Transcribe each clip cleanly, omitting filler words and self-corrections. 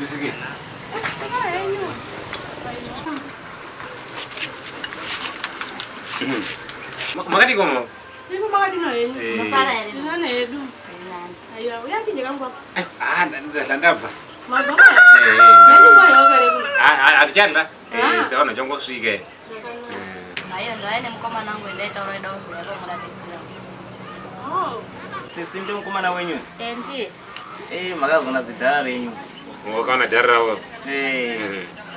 Tusiki. Makati komo. Ibu makati na yenu. Mapara ya Ina na yedu. Ayo, uyati nje kangwa. Ndandabva. Mabona. Nani kwa yo karibu. Alichanda. Saona chongo swike. Ayo ndo ene mkoma nangu endeta ule dosu ya kwa mlatetsila. Oh. Sisi ndio mkomana wenyu. Enti. Magazo na zidare yenyu. Ngokana jarrawo.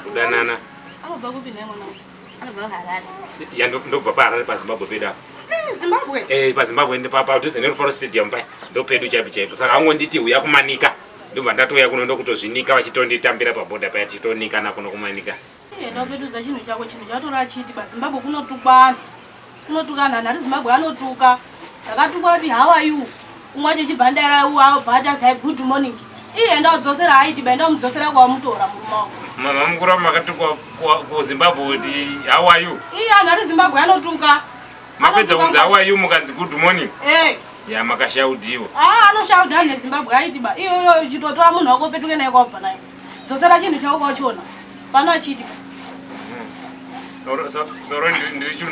Udanana. Amo bagubi na mwana. Ano bro halali. Ya ndo papa pa Zimbabwe peda. Zimbabwe. Pa Zimbabwe ndi papa kuti zene for stadium pa. Ndo pedu chapi. Saka angonditi uya kumanika. Ndo ndatoya kuno ndo kutozvinika vachitonditambira paboda pa chitonika na kuno kumanika. Ndo pedu za chinhu chako chinhu chatora achiti pa Zimbabwe kunotukwana. Kunotukana nari Zimbabwe anotuka. Ndakatukwa kuti how are you? Umwaje chibhandera bvata sai good morning. Iye ndadzosera haiti benda mudzosera kwa mutora murumangu. Mama mukuru makatukwa ku Zimbabwe kuti how are you? Iye anari Zimbabwe anotuka. Mapedza kunzi how are you mukanzi good morning. Ya makashaudiwa. Anoshauda ne Zimbabwe haiti ba. Iyo chitotora munhu wako petuke naye kwabva naye. Dzosera chinhu chako kwachona. Pano achiti. Soro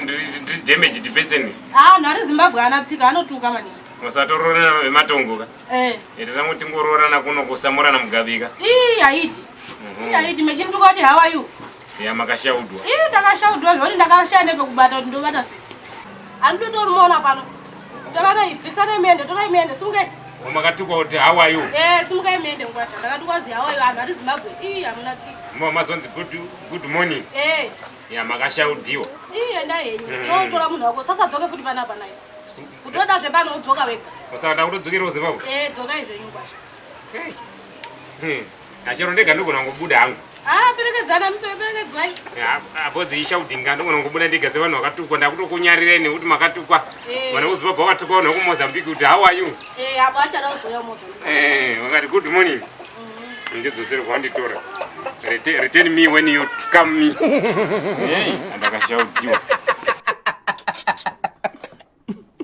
ndiri damaged person. Nari Zimbabwe anatsika anotuka maningi. Musatororana vematongo ka. Ita muti ngororana kuno kusamurana mugavika. Haiti. Haiti mechinduka kuti how are you? Ya makashaudwa. Ndakashaudwa zvoti ndakashande pekubata kuti ndobata sei. Andotorimuona pano. Torara ibvisana imende, tora imende, simuke. Makatukwa kuti how are you? Simuka imende ngwasha. Ndakatukwa zi how are you? Anhu ari Zimbabwe. Hamuna tsika. Mazonzi good morning. Ya makashaudiwa. Enda henyu. Tora munhu wako sasa dzoke futi panapa naye. Kutoda zvepano udzoka wega. Usada kutodzokera kuZimbabwe? Dzoka izvenyu ngwasha. Achero ndega ndogona ngobuda hangu. Perekedzana muperekedzwai. Bozi ishaudinga ndogona ngobuda ndega sevanhu vakatukwa ndakutokunyarireni kuti makatukwa. Vana kuZimbabwe vakatukwa vanhu kuMozambique kuti how are you? Apo achada kuzoya Mozambique. Vakati good morning. Ndidzosere kwanditora. Return me when you come me. Andakashaudiwa.